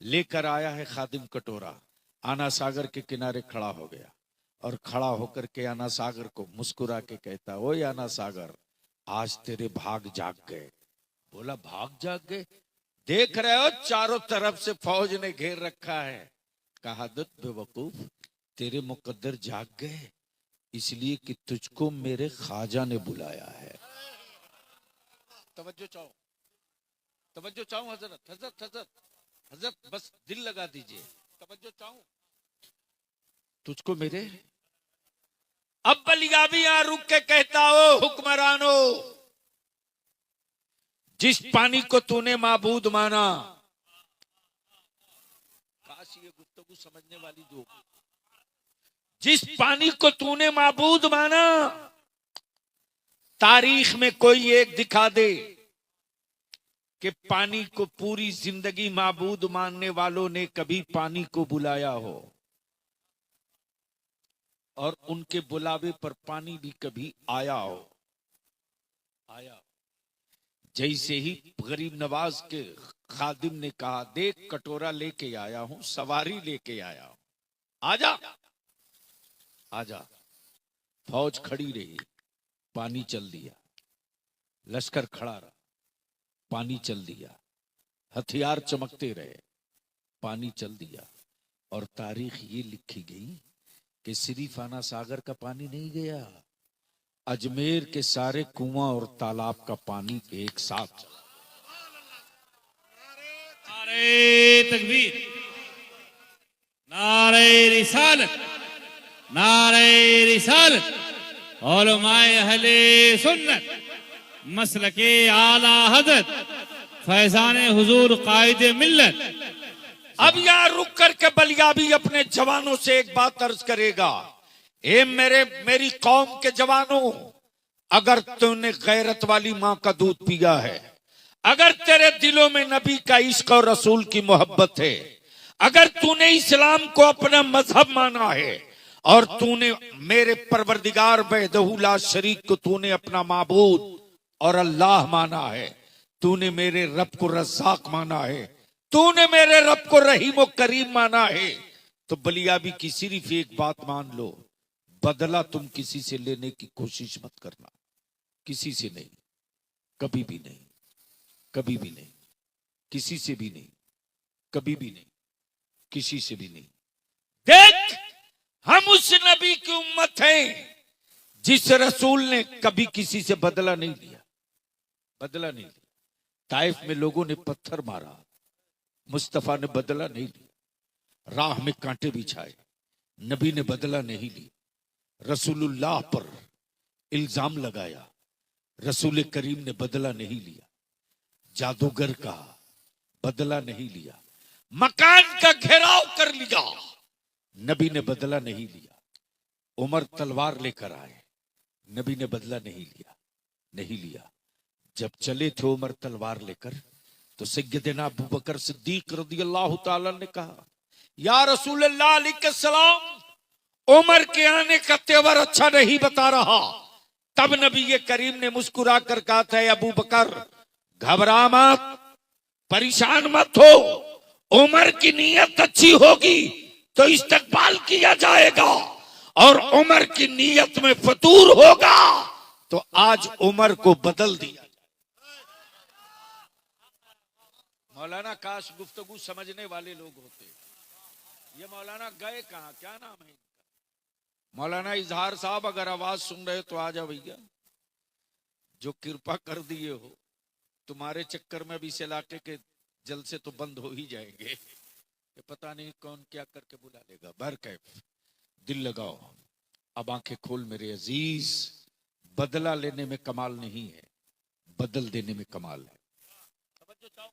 लेकर आया है खादिम कटोरा। आना सागर के किनारे खड़ा हो गया और खड़ा होकर के आना सागर को मुस्कुरा के कहता, ओए आना सागर, आज तेरे भाग जाग गए। बोला, भाग जाग गए? देख रहे हो चारों तरफ से फौज ने घेर रखा है। कहा, दुत बेवकूफ, तेरे मुकद्दर जाग गए इसलिए कि तुझको मेरे ख्वाजा ने बुलाया है। तवज्जो चाहो, तवज्जो चाहो हजरत, हजरत हजरत हजरत, बस दिल लगा दीजिए, तवज्जो चाहो। तुझको मेरे अब बलियाबी यहां रुक के कहता हो, हुक्मरानो, जिस पानी को तूने माबूद माना, काश ये गुफ्तगू समझने वाली जो, जिस पानी को तूने माबूद माना, तारीख में कोई एक दिखा दे कि पानी को पूरी जिंदगी माबूद मानने वालों ने कभी पानी को बुलाया हो और उनके बुलावे पर पानी भी कभी आया हो। आया जैसे ही गरीब नवाज के खादिम ने कहा, देख कटोरा लेके आया हूं, सवारी लेके आया हूं, आजा आजा। फौज खड़ी रही, पानी चल दिया, लश्कर खड़ा रहा, पानी चल दिया, हथियार चमकते रहे, पानी चल दिया। और तारीख ये लिखी गई कि सिर्फ आना सागर का पानी नहीं गया, अजमेर के सारे कुआं और तालाब का पानी एक साथ चला। नारे तकबीर, नारे रिसालत, नारे रिसालत, उलमाए अहले सुन्नत, मसलके आला हज़रत, फैज़ाने हुजूर कायदे मिल्लत। अब यहां रुक करके बलियाबी अपने जवानों से एक बात अर्ज करेगा, ए मेरी कौम के जवानों, अगर तूने गैरत वाली मां का दूध पिया है, अगर तेरे दिलों में नबी का इश्क और रसूल की मोहब्बत है, अगर तूने इस्लाम को अपना मजहब माना है और तूने मेरे परवरदिगार वहदहू ला शरीक को तूने अपना माबूद और अल्लाह माना है, तूने मेरे रब को रज़्ज़ाक माना है, तूने मेरे रब को रहीम और करीम माना है, तो बलियाबी की सिर्फ एक बात मान लो, बदला तुम किसी से लेने की कोशिश मत करना, किसी से नहीं, कभी भी नहीं, कभी भी नहीं, किसी से भी नहीं, कभी भी नहीं, किसी से भी नहीं। देख, हम उस नबी की उम्मत हैं जिस रसूल ने कभी किसी से बदला नहीं लिया, बदला नहीं लिया। ताइफ में लोगों ने पत्थर मारा, मुस्तफा ने बदला नहीं लिया। राह में कांटे बिछाए, नबी ने बदला नहीं लिया। रसूलुल्लाह पर इल्जाम लगाया, रसूल करीम ने बदला नहीं लिया। जादूगर का बदला नहीं लिया, मकान का घेराव कर लिया, नबी ने बदला नहीं लिया। उमर तलवार लेकर आए, नबी ने बदला नहीं लिया, नहीं लिया। जब चले थे उमर तलवार लेकर, तो सैयदना अबू बकर सिद्दीक रज़ियल्लाहु ताला ने कहा, या रसूलल्लाह अलैहिस्सलाम, उमर के आने का तेवर अच्छा नहीं बता रहा। तब नबी ये करीम ने मुस्कुरा कर कहा था, अबू बकर घबरा मत, परेशान मत हो, उमर की नीयत अच्छी होगी तो इस्तकबाल किया जाएगा, और उमर की नीयत में फतूर होगा तो आज उमर को बदल दिया। मौलाना काश गुफ्तगू समझने वाले लोग होते। ये मौलाना गए कहाँ, क्या नाम है इनका? मौलाना इजहार साहब, अगर आवाज सुन रहे तो आ जाओ भैया, जो कृपा कर दिए हो, तुम्हारे चक्कर में भी इस इलाके के जल से तो बंद हो ही जाएंगे। ये पता नहीं कौन क्या करके बुला लेगा। बरकैफ दिल लगाओ, अब आंखें खोल मेरे अजीज। बदला लेने में कमाल नहीं है, बदल देने में कमाल है। तवज्जो चाहो,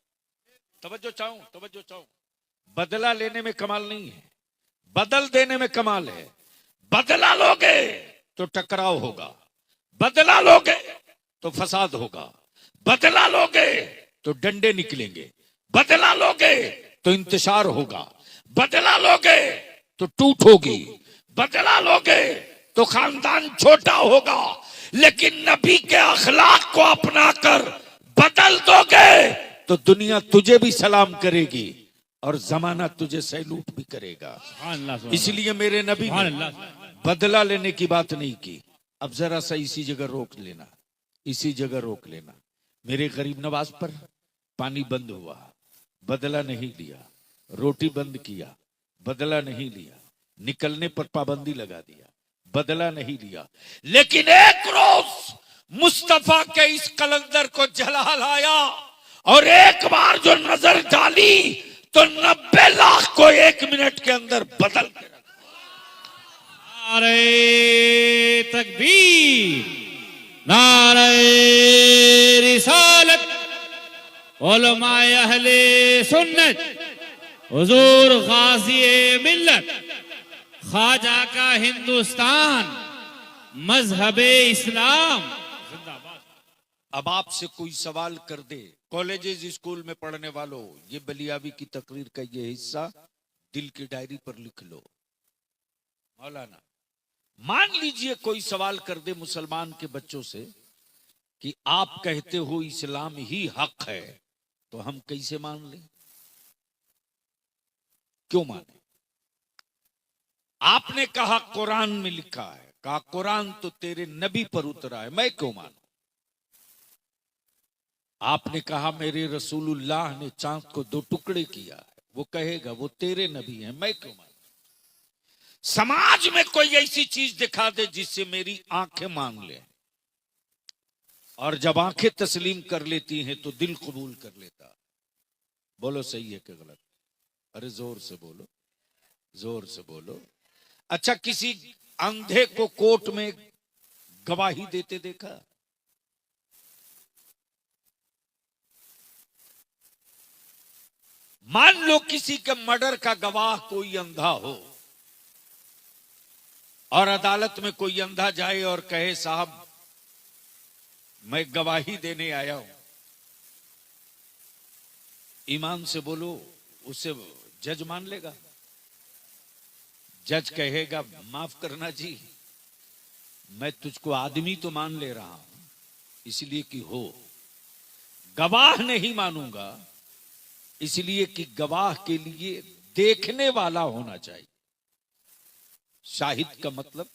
तवज्जो चाहो, तवज्जो चाहो। बदला लेने में कमाल नहीं है, बदल देने में कमाल है। बदला लोगे तो टकराव होगा, बदला लोगे तो फसाद होगा, बदला लोगे तो डंडे निकलेंगे, बदला लोगे तो इंतशार होगा, बदला लोगे तो टूट होगी, बदला लोगे तो खानदान छोटा होगा। लेकिन नबी के अखलाक को अपनाकर बदल दोगे तो दुनिया तुझे भी सलाम करेगी और जमाना तुझे सैल्यूट भी करेगा। सुभान अल्लाह, सुभान इसलिए मेरे नबी सुभान ने अल्लाह। बदला लेने की बात नहीं की। अब जरा सा इसी जगह रोक लेना, इसी जगह रोक लेना। मेरे गरीब नवाज पर पानी बंद हुआ, बदला नहीं लिया। रोटी बंद किया, बदला नहीं लिया। निकलने पर पाबंदी लगा दिया, बदला नहीं लिया। लेकिन एक रोज मुस्तफा के इस कलंदर को जला लाया और एक बार जो नजर डाली तो 90 लाख को 1 मिनट के अंदर बदल के रखा। नारे तकबीर, नारे रिसालत, उलमाए अहले सुन्नत, हुजूर गाज़ी मिल्लत, ख्वाजा का हिंदुस्तान, मजहबे इस्लाम जिंदाबाद। अब आपसे कोई सवाल कर दे, कॉलेजेस स्कूल में पढ़ने वालों, ये बलियावी की तकरीर का ये हिस्सा दिल की डायरी पर लिख लो। मौलाना, मान लीजिए कोई सवाल कर दे मुसलमान के बच्चों से कि आप कहते हो इस्लाम ही हक है, तो हम कैसे मान लें? क्यों माने? आपने कहा कुरान में लिखा है, कहा कुरान तो तेरे नबी पर उतरा है, मैं क्यों मानूं? आपने कहा मेरे रसूलुल्लाह ने चांद को 2 टुकड़े किया है, वो कहेगा वो तेरे नबी हैं, मैं क्यों मानूं? समाज में कोई ऐसी चीज दिखा दे जिससे मेरी आंखें मान ले, और जब आंखें तस्लीम कर लेती हैं तो दिल कबूल कर लेता। बोलो सही है कि गलत? अरे जोर से बोलो, जोर से बोलो। अच्छा, किसी अंधे को कोर्ट में गवाही देते देखा? मान लो किसी के मर्डर का गवाह कोई अंधा हो और अदालत में कोई अंधा जाए और कहे साहब मैं गवाही देने आया हूं, ईमान से बोलो, उसे जज मान लेगा? जज कहेगा माफ करना जी, मैं तुझको आदमी तो मान ले रहा हूं इसलिए कि हो, गवाह नहीं मानूंगा इसलिए कि गवाह के लिए देखने वाला होना चाहिए। शाहिद का मतलब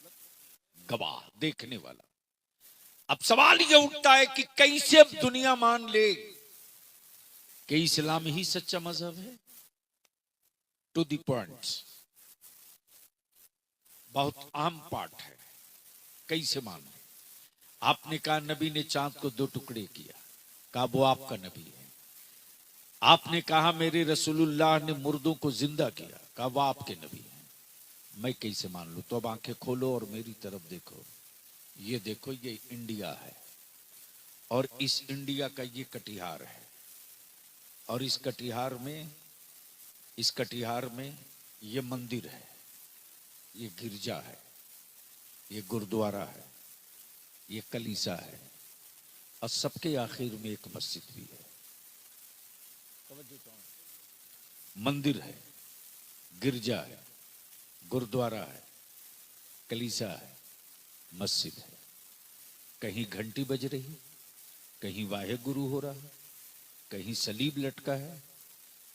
गवाह, देखने वाला। अब सवाल यह उठता है कि कैसे दुनिया मान ले कि इस्लाम ही सच्चा मजहब है? टू द पॉइंट, बहुत आम पाठ है, कैसे मान ले? आपने कहा नबी ने चांद को 2 टुकड़े किया, कहा वो आपका नबी है। आपने कहा मेरे रसूलुल्लाह ने मुर्दों को जिंदा किया, कहा वो आपके नबी हैं, मैं कैसे मान लूं? तो अब आंखें खोलो और मेरी तरफ देखो। ये देखो, ये इंडिया है और इस इंडिया का ये कटिहार है, और इस कटिहार में ये मंदिर है, ये गिरजा है, ये गुरुद्वारा है, ये कलीसा है, और सबके आखिर में एक मस्जिद भी है। मंदिर है, गिरजा है, गुरुद्वारा है, कलीसा है, मस्जिद है। कहीं घंटी बज रही, कहीं वाहे गुरु हो रहा है, कहीं सलीब लटका है,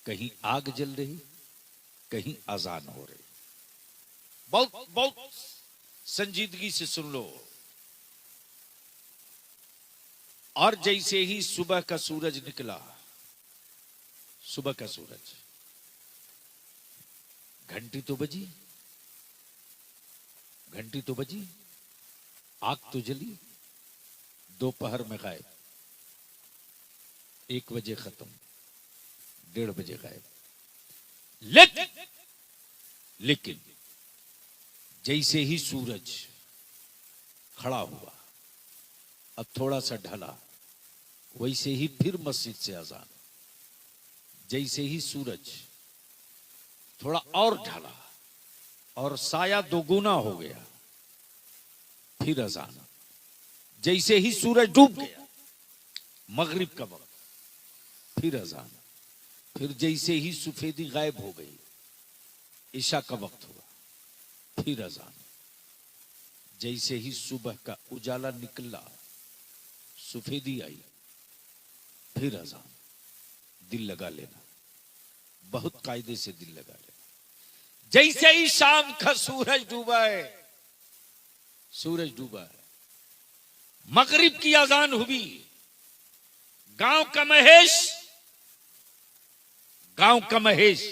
कहीं आग जल रही, कहीं अजान हो रही। बहुत बहुत संजीदगी से सुन लो। और जैसे ही सुबह का सूरज निकला, सुबह का सूरज, घंटी तो बजी, घंटी तो बजी, आग तो जली, दोपहर में गायब, 1 बजे खत्म, 1:30 बजे गायब। लेकिन जैसे ही सूरज खड़ा हुआ, अब थोड़ा सा ढला, वैसे ही फिर मस्जिद से अजान। जैसे ही सूरज थोड़ा और ढला और साया 2 गुना हो गया, फिर अजान। जैसे ही सूरज डूब गया, मगरिब का वक्त, फिर अजान। फिर जैसे ही सफेदी गायब हो गई, ईशा का वक्त हुआ, फिर अजान। जैसे ही सुबह का उजाला निकला, सफेदी आई, फिर अजान। दिल लगा लेना, बहुत कायदे से दिल लगा रहे। जैसे ही शाम का सूरज डूबा है, सूरज डूबा है, मगरिब की अजान हुई, गांव का महेश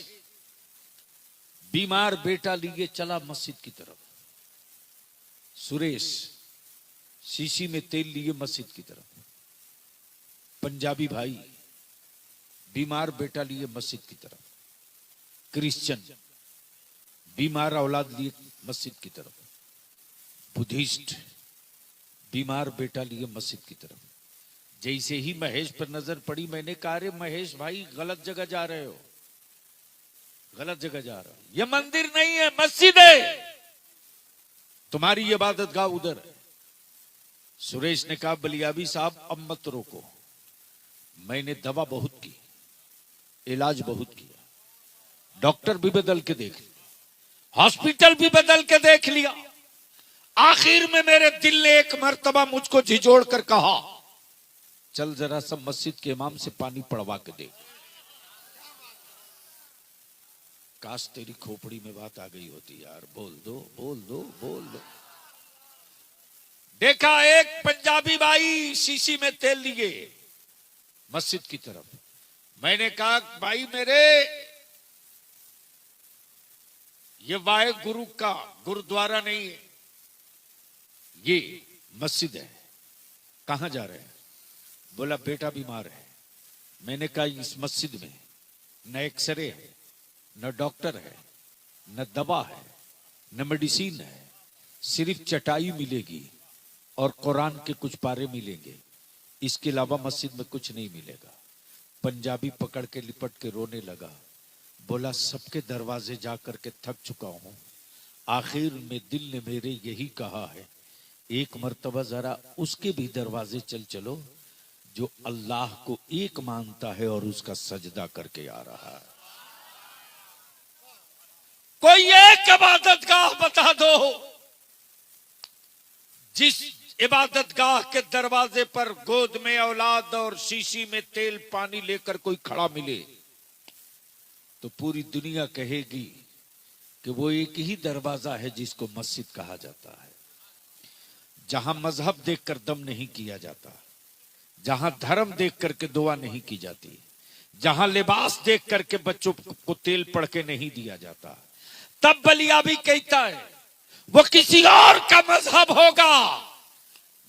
बीमार बेटा लिए चला मस्जिद की तरफ। सुरेश शीशी में तेल लिए मस्जिद की तरफ। पंजाबी भाई बीमार बेटा लिए मस्जिद की तरफ। क्रिश्चियन बीमार औलाद लिए मस्जिद की तरफ। बुद्धिस्ट बीमार बेटा लिए मस्जिद की तरफ। जैसे ही महेश पर नजर पड़ी, मैंने कहा रे महेश भाई, गलत जगह जा रहे हो, गलत जगह जा रहे हो, ये मंदिर नहीं है, मस्जिद है, तुम्हारी इबादत गाह उधर है। सुरेश ने कहा बलियाबी साहब अब मत रोको, मैंने दवा बहुत की, इलाज बहुत किया, डॉक्टर भी बदल के देख लिया, हॉस्पिटल भी बदल के देख लिया, आखिर में मेरे दिल ने एक मर्तबा मुझको झिझोड़ कर कहा चल जरा सब मस्जिद के इमाम से पानी पड़वा के दे। काश तेरी खोपड़ी में बात आ गई होती यार, बोल दो बोल दो बोल दो। देखा एक पंजाबी भाई शीशी में तेल लिए मस्जिद की तरफ। मैंने कहा भाई मेरे, ये वाहे गुरु का गुरुद्वारा नहीं है, ये मस्जिद है, कहां जा रहे हैं? बोला बेटा बीमार है। मैंने कहा इस मस्जिद में न एक्सरे है, न डॉक्टर है, न दवा है, न मेडिसिन है, सिर्फ चटाई मिलेगी और कुरान के कुछ पारे मिलेंगे, इसके अलावा मस्जिद में कुछ नहीं मिलेगा। पंजाबी पकड़ के लिपट के रोने लगा। बोला सबके दरवाजे जा करके थक चुका हूं, आखिर में दिल ने मेरे यही कहा है एक मर्तबा जरा उसके भी दरवाजे चल चलो जो अल्लाह को एक मानता है और उसका सजदा करके आ रहा है। कोई एक इबादत गाह बता दो जिस इबादत गाह के दरवाजे पर गोद में औलाद और शीशी में तेल पानी लेकर कोई खड़ा मिले तो पूरी दुनिया कहेगी कि वो एक ही दरवाजा है जिसको मस्जिद कहा जाता है, जहां मजहब देखकर दम नहीं किया जाता, जहां धर्म देख करके दुआ नहीं की जाती, जहां लिबास देख करके बच्चों को तेल पड़ के नहीं दिया जाता। तब बलियाबी कहता है वो किसी और का मजहब होगा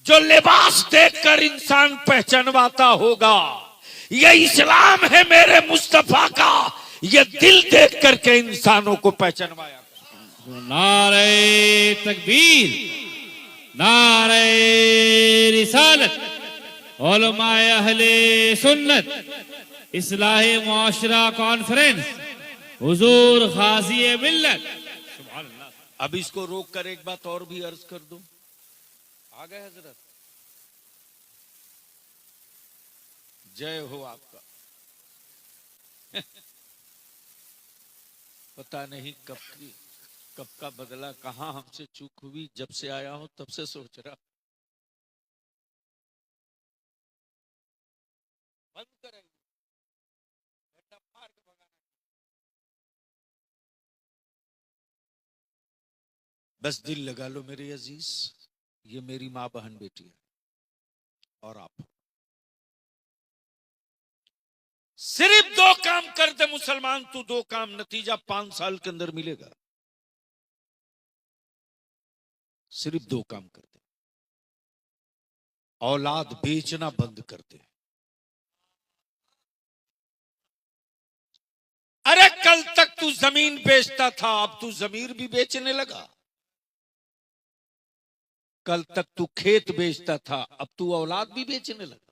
जो लिबास देखकर इंसान पहचानवाता होगा। ये इस्लाम है मेरे मुस्तफा का, ये दिल देख करके इंसानों को पहचानवाया। नारे तकबीर, नारे रिसालत, उलमाए अहले सुन्नत, इस्लाहे मुआशरा कॉन्फ्रेंस, हुजूर खाजी मिल्लत। सुभान अल्लाह। अब इसको रोक कर एक बात और भी अर्ज कर दूं। आ गए हजरत, जय हो आपका। पता नहीं कब का बदला, कहां हमसे चूक हुई, जब से आया हूं तब से सोच रहा बंद करेंगे। बस दिल लगा लो मेरे अजीज, ये मेरी मां बहन बेटी है और आप सिर्फ दो काम कर दे मुसलमान, तू दो काम, नतीजा 5 साल के अंदर मिलेगा। सिर्फ दो काम कर दे, औलाद बेचना बंद कर दे। अरे कल तक तू जमीन बेचता था, अब तू जमीर भी बेचने लगा। कल तक तू खेत बेचता था, अब तू औलाद भी बेचने लगा।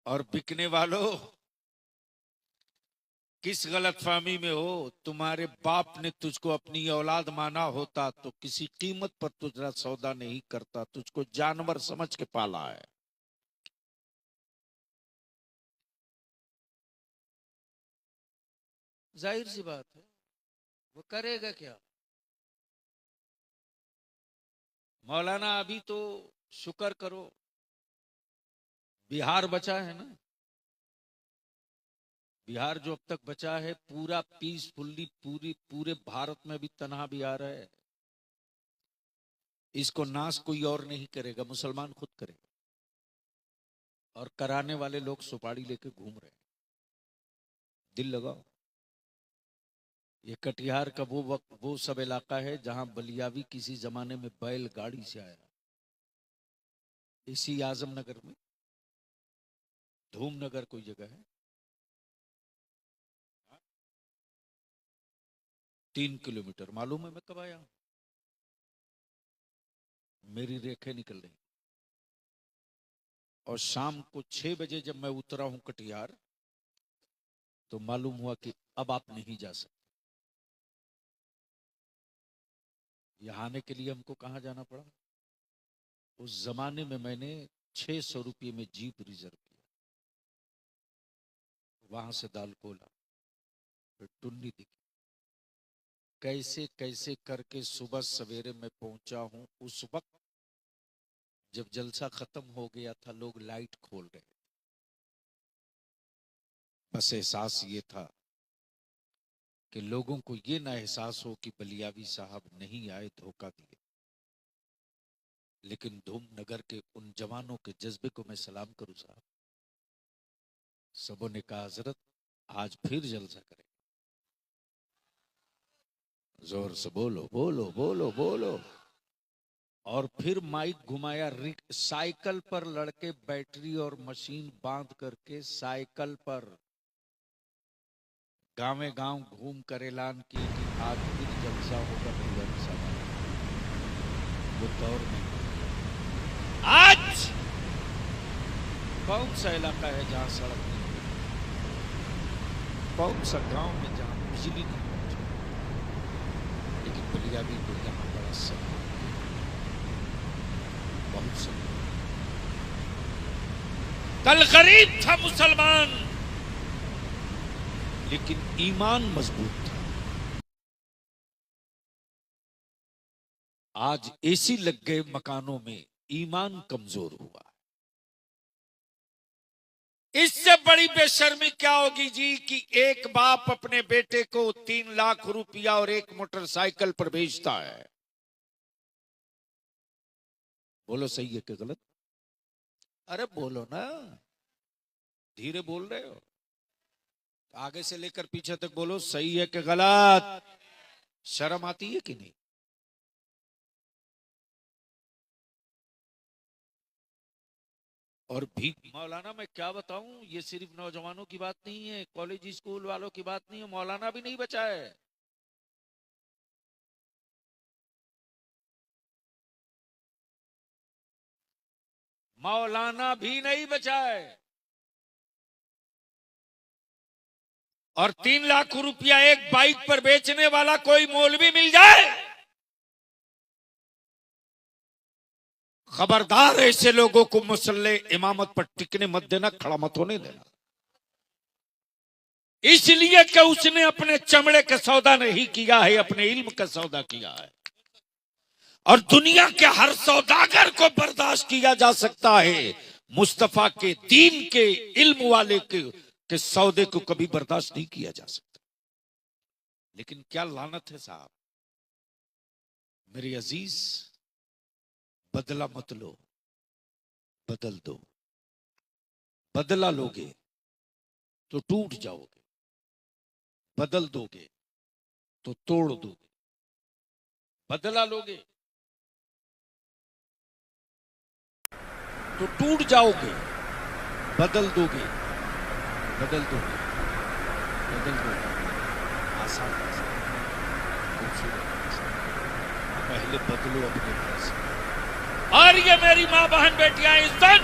और बिकने वालों, किस गलतफहमी में हो? तुम्हारे बाप ने तुझको अपनी औलाद माना होता तो किसी कीमत पर तुझरा सौदा नहीं करता, तुझको जानवर समझ के पाला है। जाहिर सी बात है, वो करेगा क्या? मौलाना अभी तो शुक्र करो, बिहार बचा है ना, बिहार जो अब तक बचा है पूरा पीसफुल्ली पूरे भारत में भी तनहा बिहार है। इसको नाश कोई और नहीं करेगा, मुसलमान खुद करेगा। और कराने वाले लोग सुपारी लेके घूम रहे हैं। दिल लगाओ, ये कटिहार का वो सब इलाका है जहां बलियावी किसी जमाने में बैलगाड़ी से आया। इसी आजमनगर में धूमनगर कोई जगह है, 3 किलोमीटर। मालूम है मैं कब आया हूं? मेरी रेखें निकल रही। और शाम को 6 बजे जब मैं उतरा हूं कटिहार, तो मालूम हुआ कि अब आप नहीं जा सकते। यहां आने के लिए हमको कहां जाना पड़ा? उस जमाने में मैंने 600 रुपये में जीप रिजर्व किया, वहां से दालकोला, फिर टुन्नी दिखी। कैसे कैसे करके सुबह सवेरे में पहुंचा हूं। उस वक्त जब जलसा खत्म हो गया था, लोग लाइट खोल रहे थे। बस एहसास ये था कि लोगों को ये ना एहसास हो कि बलियावी साहब नहीं आए, धोखा दिए। लेकिन धूमनगर के उन जवानों के जज्बे को मैं सलाम करूं साहब। सबों ने कहा हजरत आज फिर जलसा करें। जोर से बोलो बोलो बोलो बोलो। और फिर माइक घुमाया। साइकिल पर लड़के बैटरी और मशीन बांध करके साइकिल पर गांवे गांव घूम कर ऐलान किए कि आज फिर जलसा होगा विधानसभा। वो दौर में आज कौन सा इलाका है जहां सड़क नहीं, कौन सा गांव में जहां बिजली नहीं पहुंची? लेकिन बलियावी को यहां बड़ा सम्मान, बहुत सम्मान। कल गरीब था मुसलमान, लेकिन ईमान मजबूत था। आज एसी लग गए मकानों में, ईमान कमजोर हुआ। इससे बड़ी बेशर्मी क्या होगी जी कि एक बाप अपने बेटे को 3 लाख रुपया और एक मोटरसाइकिल पर भेजता है। बोलो सही है कि गलत? अरे बोलो ना, धीरे बोल रहे हो। आगे से लेकर पीछे तक बोलो, सही है कि गलत? शर्म आती है कि नहीं? और भी मौलाना मैं क्या बताऊं, ये सिर्फ नौजवानों की बात नहीं है, कॉलेज स्कूल वालों की बात नहीं है। मौलाना भी नहीं बचा है। मौलाना भी नहीं बचा है। और 3 लाख रुपया एक बाइक पर बेचने वाला कोई मौलवी मिल जाए, खबरदार ऐसे लोगों को मुसल्ले इमामत पर टिकने मत देना, खड़ा मत होने देना। इसलिए कि उसने अपने चमड़े का सौदा नहीं किया है, अपने इल्म का सौदा किया है। और दुनिया के हर सौदागर को बर्दाश्त किया जा सकता है, मुस्तफा के दीन के इल्म वाले के सौदे को कभी बर्दाश्त नहीं किया जा सकता। लेकिन क्या लानत है साहब। मेरे अजीज, बदला मत लो, बदल दो। बदला लोगे तो टूट जाओगे, बदल दोगे तो तोड़ दोगे। बदला लोगे तो टूट जाओगे, बदल दोगे, बदल दोगे, बदल दोगे। आसान आसान, खूबसूरत। पहले बदलो अपने घर से। और ये मेरी मां बहन बेटियां, इस दिन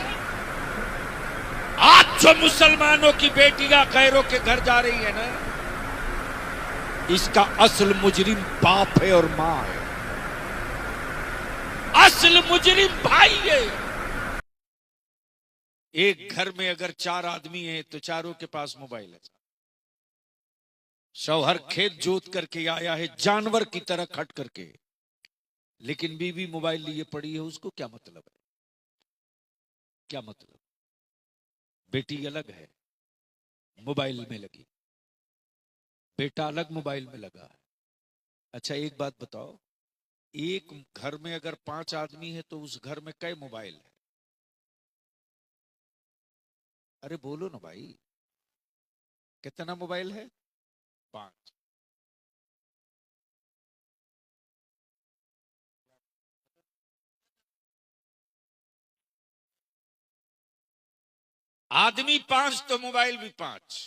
आज जो मुसलमानों की बेटियां गैरों के घर जा रही है ना, इसका असल मुजरिम बाप है और मां है। असल मुजरिम भाई है। एक घर में अगर 4 आदमी हैं तो चारों के पास मोबाइल है। शौहर खेत जोत करके आया है जानवर की तरह खट करके, लेकिन बीवी मोबाइल लिए पड़ी है। उसको क्या मतलब है? क्या मतलब? बेटी अलग है, मोबाइल में लगी। बेटा अलग मोबाइल में लगा है। अच्छा एक बात बताओ, एक घर में अगर 5 आदमी है तो उस घर में कई मोबाइल है? अरे बोलो ना भाई, कितना मोबाइल है? 5। आदमी 5 तो मोबाइल भी 5।